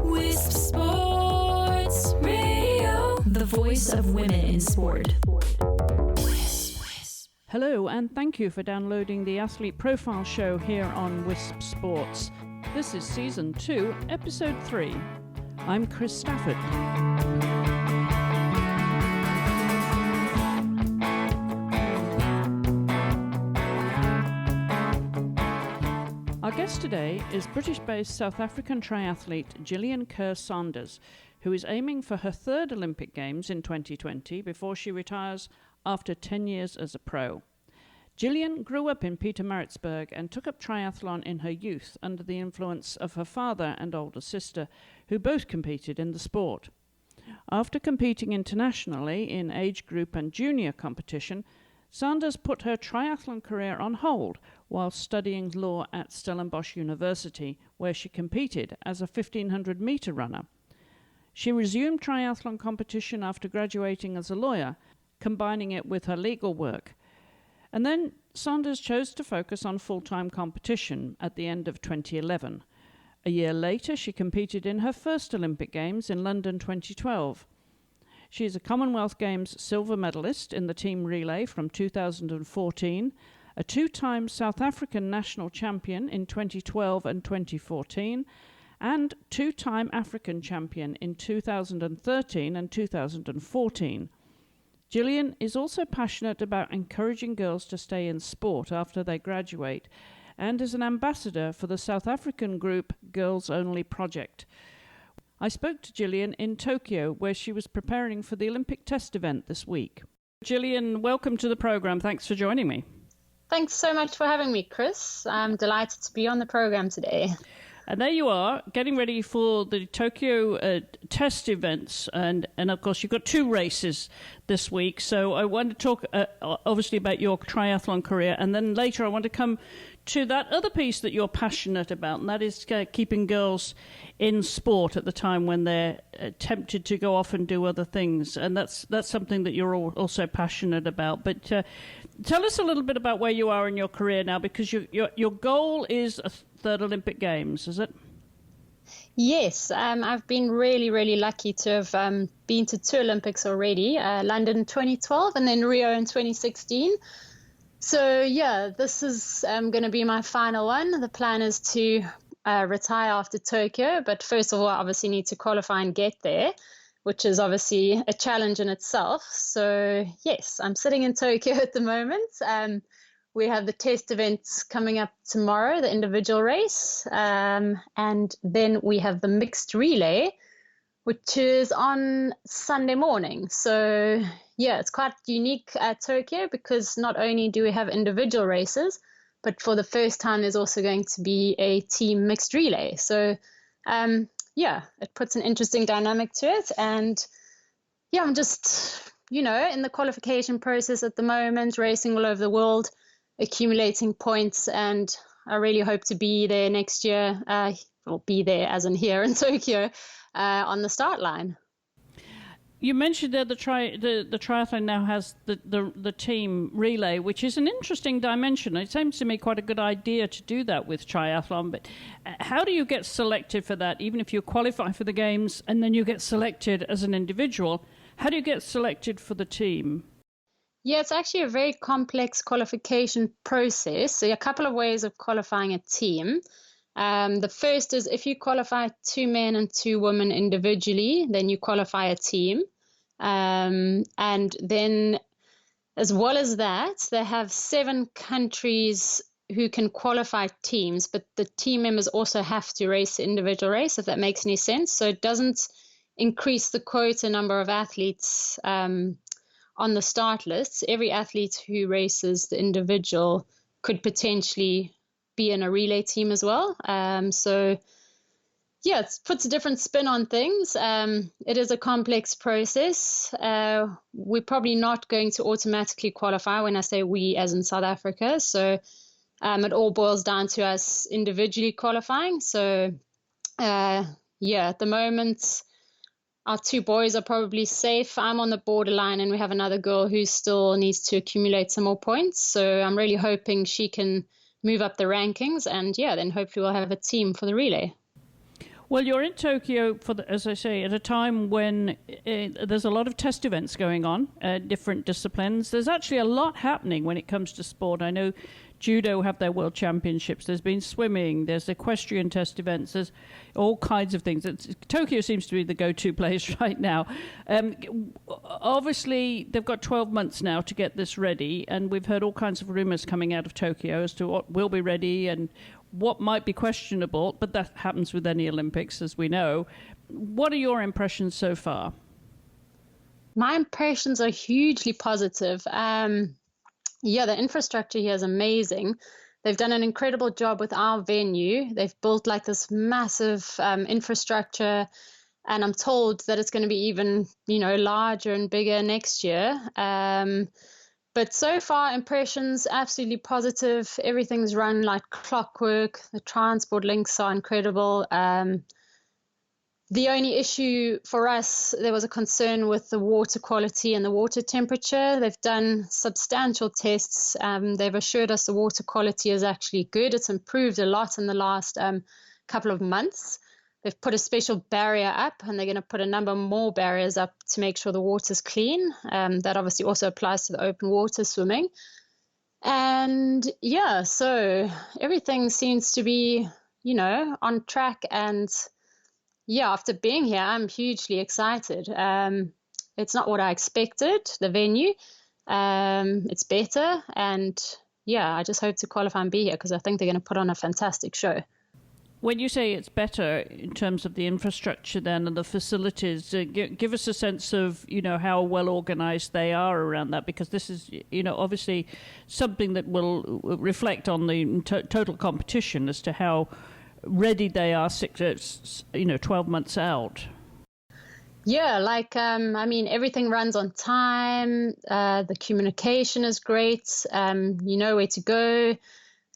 Wisp Sports Radio, the voice of women in sport. Hello, and thank you for downloading the Athlete Profile Show here on Wisp Sports. This is Season 2, Episode 3. I'm Chris Stafford. Our guest today is British-based South African triathlete Gillian Curr Sanders, who is aiming for her third Olympic Games in 2020 before she retires after 10 years as a pro. Gillian grew up in Pietermaritzburg and took up triathlon in her youth under the influence of her father and older sister, who both competed in the sport. After competing internationally in age group and junior competition, Sanders put her triathlon career on hold while studying law at Stellenbosch University, where she competed as a 1,500-metre runner. She resumed triathlon competition after graduating as a lawyer, combining it with her legal work. And then Sanders chose to focus on full-time competition at the end of 2011. A year later, she competed in her first Olympic Games in London 2012. She is a Commonwealth Games Silver Medalist in the team relay from 2014, a two-time South African national champion in 2012 and 2014, and two-time African champion in 2013 and 2014. Gillian is also passionate about encouraging girls to stay in sport after they graduate and is an ambassador for the South African group Girls Only Project. I spoke to Gillian in Tokyo, where she was preparing for the Olympic test event this week. Gillian, welcome to the program. Thanks for joining me. Thanks so much for having me, Chris. I'm delighted to be on the program today. And there you are, getting ready for the Tokyo test events. And of course, you've got two races this week. So I want to talk, obviously, about your triathlon career. And then later, I want to come to that other piece that you're passionate about, and that is keeping girls in sport at the time when they're tempted to go off and do other things. And that's something that you're also passionate about. But tell us a little bit about where you are in your career now, because your goal is a third Olympic Games, is it? Yes, I've been really, really lucky to have been to two Olympics already, London 2012 and then Rio in 2016. So, yeah, this is going to be my final one. The plan is to retire after Tokyo, but first of all, I obviously need to qualify and get there, which is obviously a challenge in itself. So, yes, I'm sitting in Tokyo at the moment. We have the test events coming up tomorrow, the individual race, and then we have the mixed relay, which is on Sunday morning. So, yeah, it's quite unique at Tokyo because not only do we have individual races, but for the first time, there's also going to be a team mixed relay. So, yeah, it puts an interesting dynamic to it. And, yeah, I'm just, in the qualification process at the moment, racing all over the world, accumulating points, and I really hope to be there next year, or be there as in here in Tokyo, on the start line. You mentioned that the triathlon now has the team relay, which is an interesting dimension. It seems to me quite a good idea to do that with triathlon, but how do you get selected for that? Even if you qualify for the games and then you get selected as an individual, how do you get selected for the team? Yeah, it's actually a very complex qualification process. So a couple of ways of qualifying a team. The first is if you qualify 2 men and 2 women individually, then you qualify a team. And then as well as that, they have 7 countries who can qualify teams, but the team members also have to race the individual race, if that makes any sense. So it doesn't increase the quota number of athletes on the start list. Every athlete who races the individual could potentially be in a relay team as well. So, yeah, it puts a different spin on things. It is a complex process. We're probably not going to automatically qualify when I say we as in South Africa. So it all boils down to us individually qualifying. So, yeah, at the moment, our 2 boys are probably safe. I'm on the borderline, and we have another girl who still needs to accumulate some more points. So I'm really hoping she can move up the rankings, and then hopefully we'll have a team for the relay. Well, you're in Tokyo, as I say, at a time when there's a lot of test events going on, different disciplines. There's actually a lot happening when it comes to sport. I know judo have their world championships. There's been swimming. There's equestrian test events. There's all kinds of things. Tokyo seems to be the go-to place right now. Obviously, they've got 12 months now to get this ready, and we've heard all kinds of rumours coming out of Tokyo as to what will be ready and what might be questionable, but that happens with any Olympics, as we know. What are your impressions so far? My impressions are hugely positive. The infrastructure here is amazing. They've done an incredible job with our venue. They've built like this massive infrastructure, and I'm told that it's going to be even, larger and bigger next year. But so far, impressions absolutely positive. Everything's run like clockwork. The transport links are incredible. The only issue for us, there was a concern with the water quality and the water temperature. They've done substantial tests. They've assured us the water quality is actually good. It's improved a lot in the last couple of months. They've put a special barrier up, and they're going to put a number more barriers up to make sure the water's clean. That obviously also applies to the open water swimming. And so everything seems to be, on track. And after being here, I'm hugely excited. It's not what I expected, the venue. It's better. And I just hope to qualify and be here, because I think they're going to put on a fantastic show. When you say it's better in terms of the infrastructure then and the facilities, give us a sense of, how well organized they are around that, because this is, obviously something that will reflect on the total competition as to how ready they are 12 months out. Everything runs on time. The communication is great. You know where to go.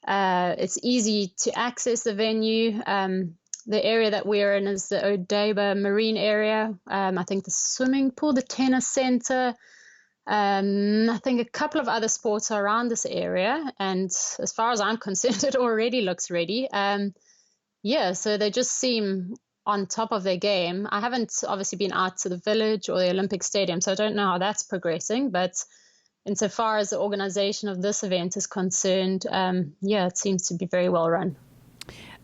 It's easy to access the venue. The area that we're in is the Odaiba Marine area. I think the swimming pool, the tennis center. I think a couple of other sports are around this area. And as far as I'm concerned, it already looks ready. So they just seem on top of their game. I haven't obviously been out to the village or the Olympic Stadium, so I don't know how that's progressing. But insofar as the organization of this event is concerned, it seems to be very well run.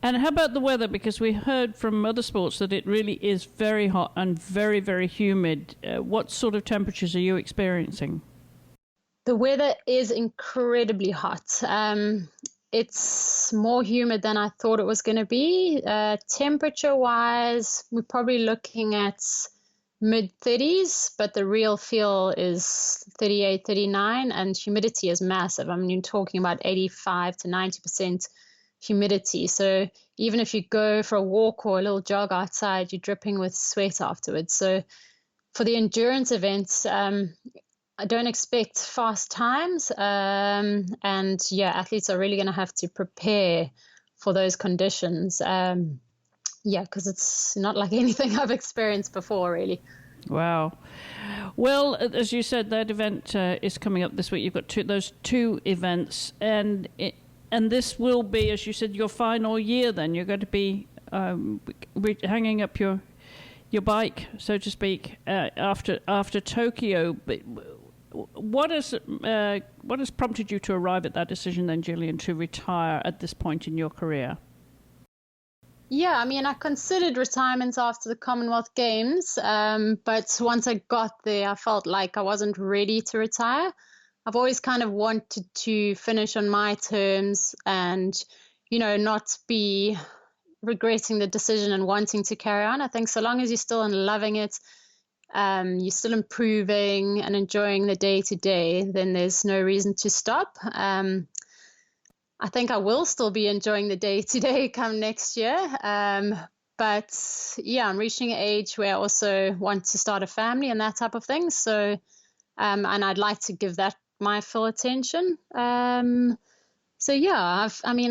And how about the weather? Because we heard from other sports that it really is very hot and very, very humid. What sort of temperatures are you experiencing? The weather is incredibly hot. It's more humid than I thought it was going to be. Temperature-wise, we're probably looking at mid-30s, but the real feel is 38, 39, and humidity is massive. I mean, you're talking about 85 to 90% humidity. So even if you go for a walk or a little jog outside, you're dripping with sweat afterwards. So for the endurance events, I don't expect fast times. Athletes are really going to have to prepare for those conditions. Because it's not like anything I've experienced before, really. Wow. Well, as you said, that event is coming up this week. You've got those two events, and this will be, as you said, your final year. Then you're going to be hanging up your bike, so to speak, after Tokyo. But what has prompted you to arrive at that decision, then, Gillian, to retire at this point in your career? I considered retirement after the Commonwealth Games, but once I got there, I felt like I wasn't ready to retire. I've always kind of wanted to finish on my terms and, not be regretting the decision and wanting to carry on. I think so long as you're still loving it, you're still improving and enjoying the day-to-day, then there's no reason to stop. I think I will still be enjoying the day-to-day come next year. But I'm reaching an age where I also want to start a family and that type of thing. So, and I'd like to give that my full attention. I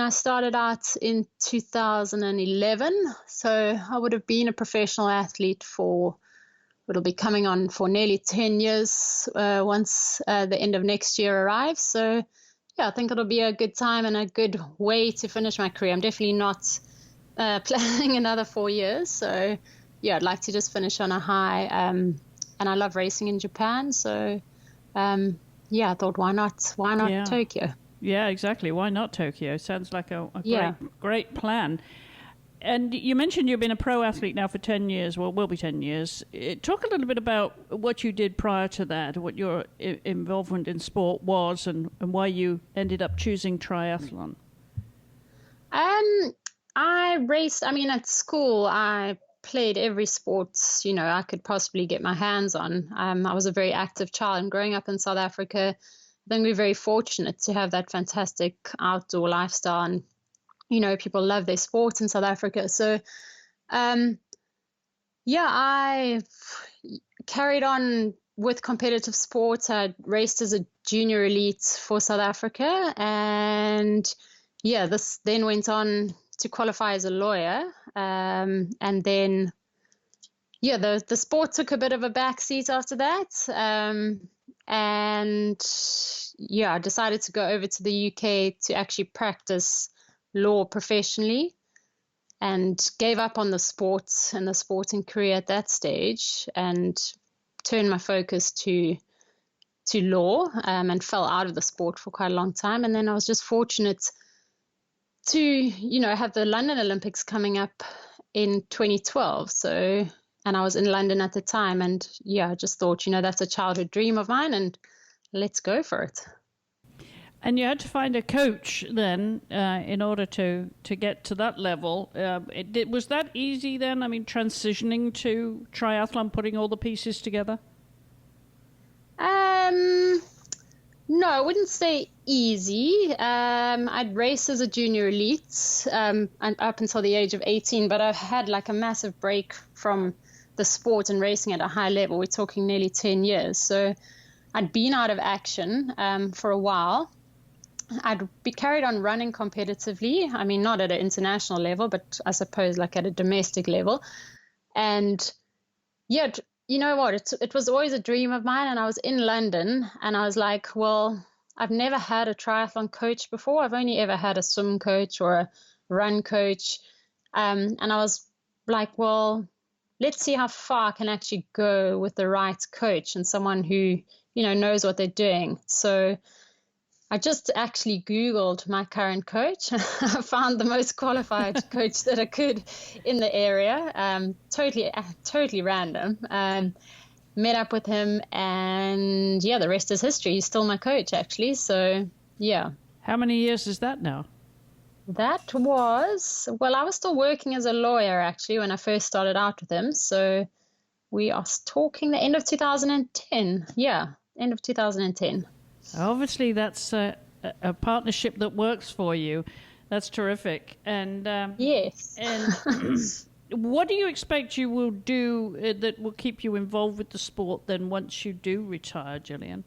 started out in 2011. So I would have been a professional athlete it'll be coming on for nearly 10 years once the end of next year arrives. So, I think it'll be a good time and a good way to finish my career. I'm definitely not planning another 4 years. So, I'd like to just finish on a high. And I love racing in Japan. So, I thought, why not? Why not Tokyo? Yeah, exactly. Why not Tokyo? Sounds like a great plan. And you mentioned you've been a pro athlete now for 10 years, well, will be 10 years. Talk a little bit about what you did prior to that, what your involvement in sport was, and why you ended up choosing triathlon. I raced, at school, I played every sport, I could possibly get my hands on. I was a very active child, and growing up in South Africa, I think we're very fortunate to have that fantastic outdoor lifestyle, and people love their sports in South Africa. So, I carried on with competitive sports. I raced as a junior elite for South Africa. And, this then went on to qualify as a lawyer. And then, the sport took a bit of a backseat after that. I decided to go over to the UK to actually practice law professionally, and gave up on the sports and the sporting career at that stage, and turned my focus to law, and fell out of the sport for quite a long time. And then I was just fortunate to have the London Olympics coming up in 2012. So, and I was in London at the time, and I just thought, that's a childhood dream of mine, and let's go for it. And you had to find a coach then in order to get to that level. Was that easy then? Transitioning to triathlon, putting all the pieces together? No, I wouldn't say easy. I'd raced as a junior elite and up until the age of 18, but I've had like a massive break from the sport and racing at a high level. We're talking nearly 10 years. So I'd been out of action for a while. I'd be carried on running competitively. Not at an international level, but I suppose like at a domestic level. And you know what? It was always a dream of mine. And I was in London, and I was like, well, I've never had a triathlon coach before. I've only ever had a swim coach or a run coach. And I was like, well, let's see how far I can actually go with the right coach and someone who, knows what they're doing. So I just actually Googled my current coach. I found the most qualified coach that I could in the area. Totally random. Met up with him, and the rest is history. He's still my coach, actually. So, How many years is that now? That was, I was still working as a lawyer, actually, when I first started out with him. So we are talking the end of 2010. End of 2010. Obviously, that's a partnership that works for you. That's terrific. And yes. And what do you expect you will do that will keep you involved with the sport then once you do retire, Gillian?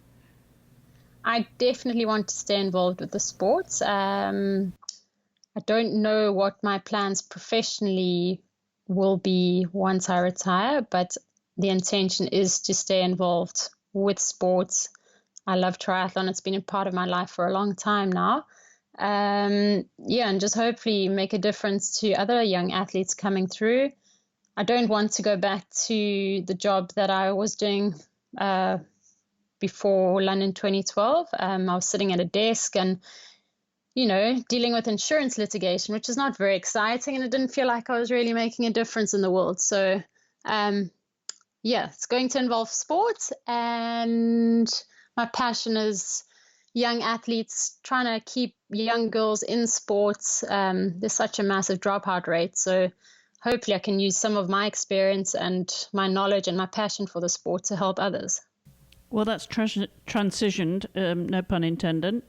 I definitely want to stay involved with the sport. I don't know what my plans professionally will be once I retire, but the intention is to stay involved with sports. I love triathlon. It's been a part of my life for a long time now. And just hopefully make a difference to other young athletes coming through. I don't want to go back to the job that I was doing before London 2012. I was sitting at a desk and, dealing with insurance litigation, which is not very exciting. And it didn't feel like I was really making a difference in the world. So, it's going to involve sports, and my passion is young athletes, trying to keep young girls in sports. There's such a massive dropout rate. So hopefully I can use some of my experience and my knowledge and my passion for the sport to help others. Well, that's transitioned, no pun intended,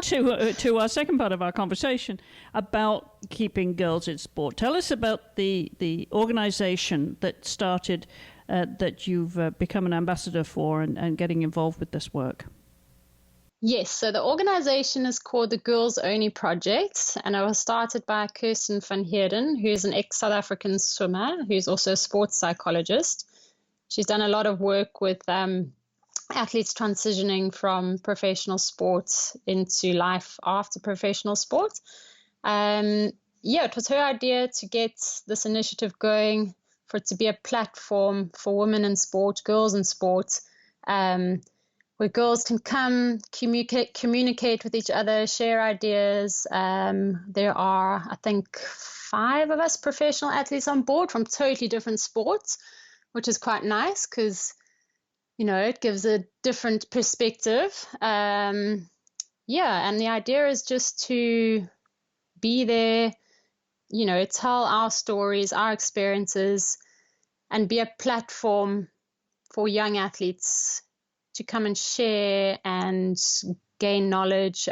to our second part of our conversation about keeping girls in sport. Tell us about the organisation that started, that you've become an ambassador for and getting involved with this work. Yes, so the organisation is called the Girls Only Project, and it was started by Kirsten van Heerden, who's an ex-South African swimmer, who's also a sports psychologist. She's done a lot of work with athletes transitioning from professional sports into life after professional sport. It was her idea to get this initiative going, for it to be a platform for women in sport, girls in sport, where girls can come, communicate with each other, share ideas. There are, I think, 5 of us professional athletes on board from totally different sports, which is quite nice because, it gives a different perspective. And the idea is just to be there, tell our stories, our experiences, and be a platform for young athletes to come and share and gain knowledge.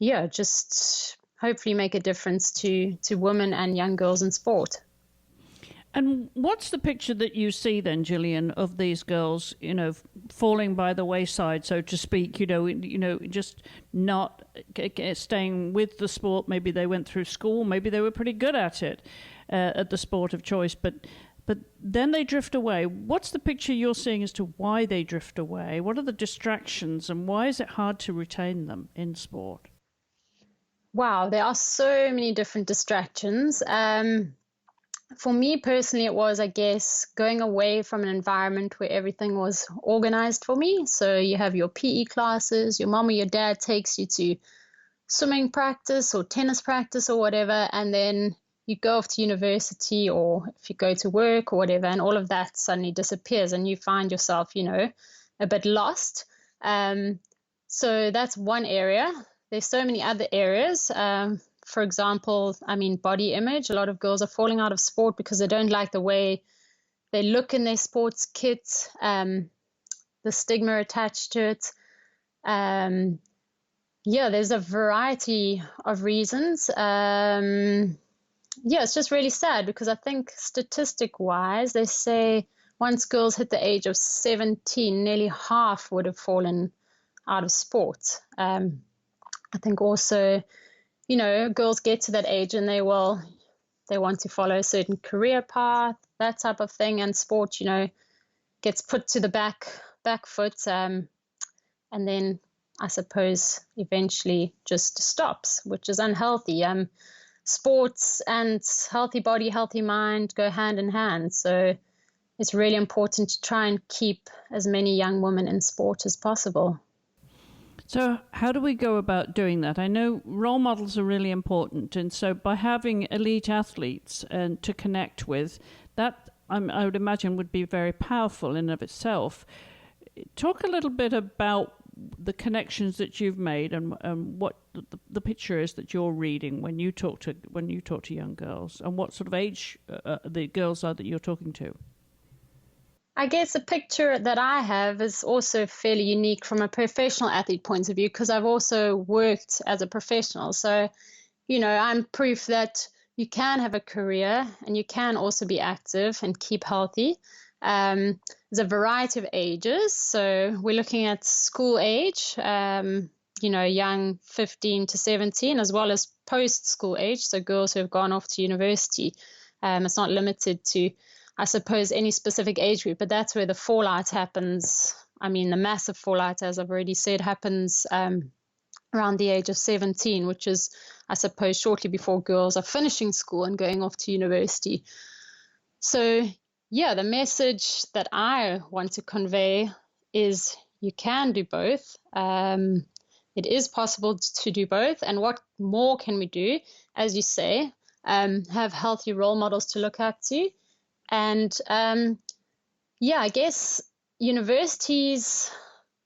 Just hopefully make a difference to women and young girls in sport. And what's the picture that you see then, Gillian, of these girls, falling by the wayside, so to speak, just not staying with the sport? Maybe they went through school, maybe they were pretty good at it, at the sport of choice, but then they drift away. What's the picture you're seeing as to why they drift away? What are the distractions, and why is it hard to retain them in sport? Wow, there are so many different distractions. For me personally, it was, I guess, going away from an environment where everything was organized for me. So you have your PE classes, your mom or your dad takes you to swimming practice or tennis practice or whatever, and then you go off to university, or if you go to work or whatever, and all of that suddenly disappears and you find yourself, a bit lost. So that's one area. There's so many other areas. For example, body image. A lot of girls are falling out of sport because they don't like the way they look in their sports kit, the stigma attached to it. There's a variety of reasons. It's just really sad because I think statistic-wise, they say once girls hit the age of 17, nearly half would have fallen out of sport. I think also, girls get to that age and they want to follow a certain career path, that type of thing, and sport, gets put to the back foot, and then I suppose eventually just stops, which is unhealthy. Sports and healthy body, healthy mind go hand in hand. So it's really important to try and keep as many young women in sport as possible. So how do we go about doing that? I know role models are really important, and so by having elite athletes and to connect with, that I would imagine would be very powerful in and of itself. Talk a little bit about the connections that you've made and what the picture is that you're reading when you talk to young girls, and what sort of age the girls are that you're talking to. I guess the picture that I have is also fairly unique from a professional athlete point of view, because I've also worked as a professional. So, I'm proof that you can have a career and you can also be active and keep healthy. There's a variety of ages. So we're looking at school age, young 15 to 17, as well as post-school age. So girls who have gone off to university. It's not limited to, I suppose, any specific age group, but that's where the fallout happens. The massive fallout, as I've already said, happens around the age of 17, which is, I suppose, shortly before girls are finishing school and going off to university. So, the message that I want to convey is you can do both. It is possible to do both. And what more can we do? As you say, have healthy role models to look up to. And I guess universities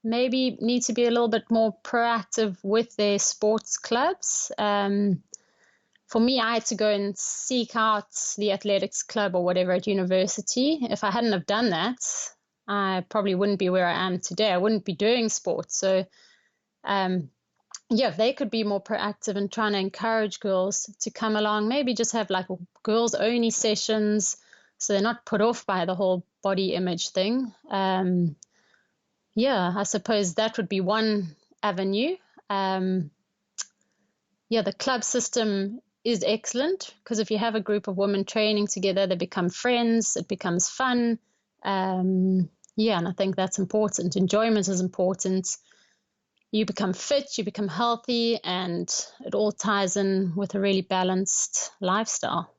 maybe need to be a little bit more proactive with their sports clubs. For me, I had to go and seek out the athletics club or whatever at university. If I hadn't have done that, I probably wouldn't be where I am today. I wouldn't be doing sports. So, if they could be more proactive in trying to encourage girls to come along, maybe just have like girls only sessions, so they're not put off by the whole body image thing. I suppose that would be one avenue. The club system is excellent, because if you have a group of women training together, they become friends, it becomes fun. Yeah, and I think that's important. Enjoyment is important. You become fit, you become healthy, and it all ties in with a really balanced lifestyle.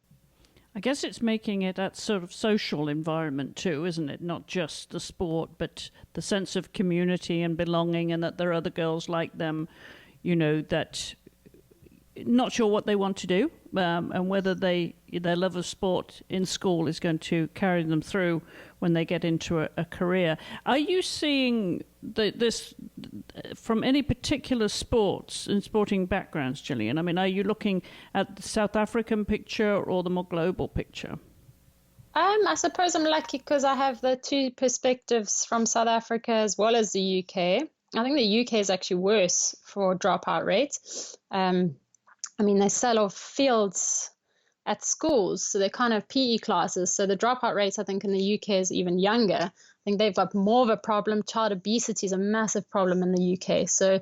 I guess it's making it that sort of social environment too, isn't it? Not just the sport, but the sense of community and belonging, and that there are other girls like them, that not sure what they want to do, and whether their love of sport in school is going to carry them through when they get into a career. Are you seeing this from any particular sports and sporting backgrounds, Gillian? I mean, are you looking at the South African picture or the more global picture? I suppose I'm lucky because I have the two perspectives from South Africa as well as the UK. I think the UK is actually worse for dropout rates. They sell off fields at schools, so they're kind of PE classes. So the dropout rates, I think, in the UK is even younger. I think they've got more of a problem. Child obesity is a massive problem in the UK. So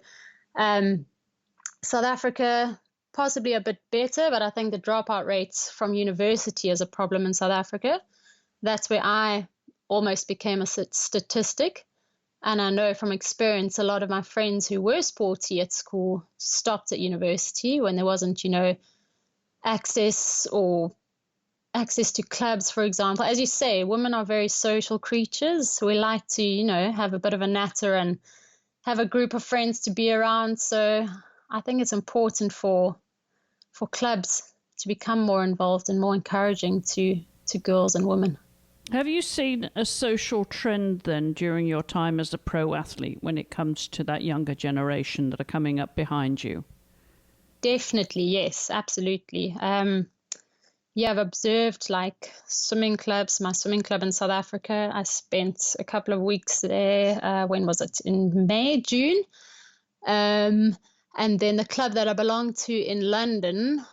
South Africa, possibly a bit better, but I think the dropout rates from university is a problem in South Africa. That's where I almost became a statistic. And I know from experience, a lot of my friends who were sporty at school stopped at university when there wasn't, access to clubs, for example. As you say, women are very social creatures. We like to, have a bit of a natter and have a group of friends to be around. So I think it's important for clubs to become more involved and more encouraging to girls and women. Have you seen a social trend then during your time as a pro athlete when it comes to that younger generation that are coming up behind you? Definitely, yes, absolutely. I've observed like swimming clubs, my swimming club in South Africa. I spent a couple of weeks there. When was it? In May, June. And then the club that I belong to in London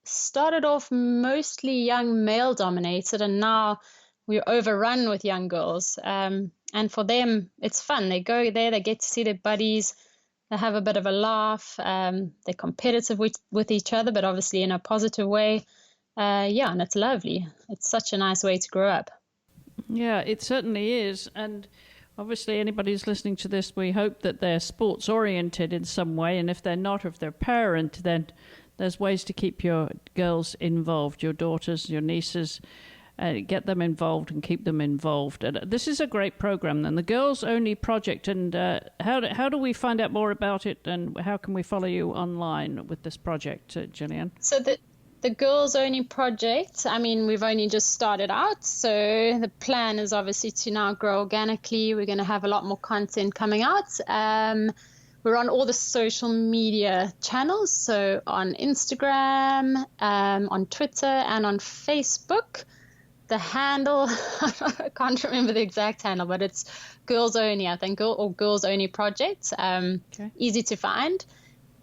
started off mostly young male dominated, and now we're overrun with young girls. And for them, it's fun. They go there, they get to see their buddies, they have a bit of a laugh. They're competitive with each other, but obviously in a positive way. And it's lovely. It's such a nice way to grow up. Yeah, it certainly is. And obviously anybody who's listening to this, we hope that they're sports oriented in some way. And if they're not, or if they're a parent, then there's ways to keep your girls involved, your daughters, your nieces. Get them involved and keep them involved. And this is a great program, then, the Girls Only Project. And how do we find out more about it, and how can we follow you online with this project, Gillian? So the Girls Only Project, we've only just started out. So the plan is obviously to now grow organically. We're going to have a lot more content coming out. We're on all the social media channels, so on Instagram, on Twitter, and on Facebook. The handle, I can't remember the exact handle, but it's Girls Only, I think, or Girls Only Project. Okay. Easy to find.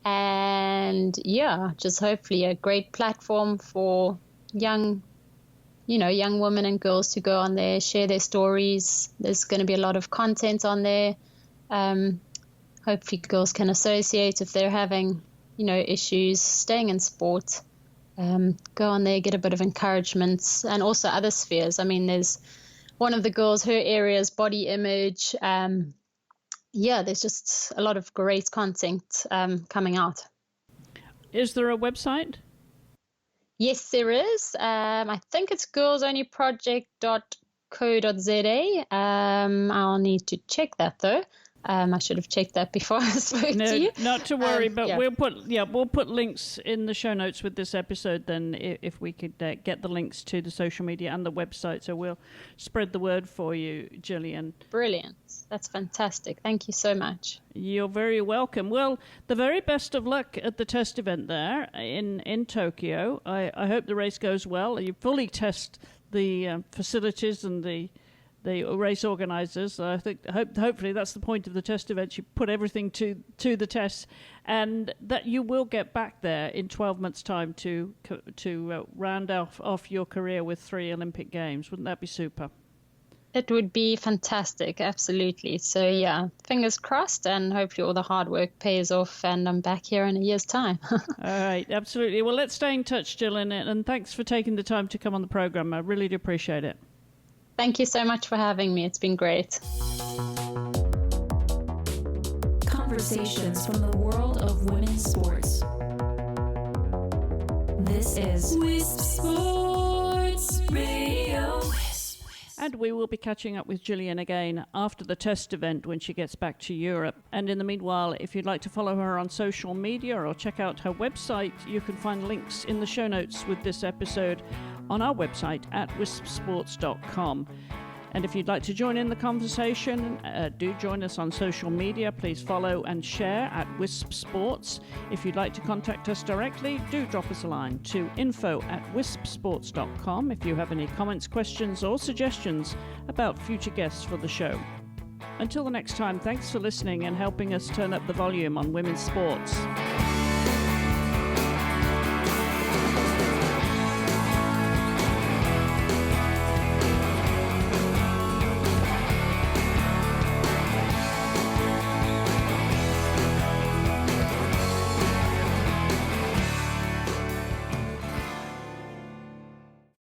And just hopefully a great platform for young women and girls to go on there, share their stories. There's going to be a lot of content on there. Hopefully girls can associate if they're having, issues staying in sport. Go on there, get a bit of encouragement, and also other spheres. There's one of the girls, her area is body image. There's just a lot of great content coming out. Is there a website? Yes, there is. I think it's girlsonlyproject.co.za. I'll need to check that though. I should have checked that before I spoke to you. Not to worry, but we'll put links in the show notes with this episode. Then, if we could get the links to the social media and the website, so we'll spread the word for you, Gillian. Brilliant! That's fantastic. Thank you so much. You're very welcome. Well, the very best of luck at the test event there in Tokyo. I hope the race goes well. You fully test the facilities and the race organisers. I think hopefully that's the point of the test event. You put everything to the test, and that you will get back there in 12 months' time to round off your career with 3 Olympic Games. Wouldn't that be super? It would be fantastic, absolutely. So fingers crossed, and hopefully all the hard work pays off, and I'm back here in a year's time. All right, absolutely. Well, let's stay in touch, Gillian, and thanks for taking the time to come on the programme. I really do appreciate it. Thank you so much for having me. It's been great. Conversations from the world of women's sports. This is Wisp Sports Radio. And we will be catching up with Gillian again after the test event when she gets back to Europe. And in the meanwhile, if you'd like to follow her on social media or check out her website, you can find links in the show notes with this episode on our website at wispsports.com. And if you'd like to join in the conversation, do join us on social media. Please follow and share at Wisp Sports. If you'd like to contact us directly, do drop us a line to info@wispsports.com if you have any comments, questions, or suggestions about future guests for the show. Until the next time, thanks for listening and helping us turn up the volume on women's sports.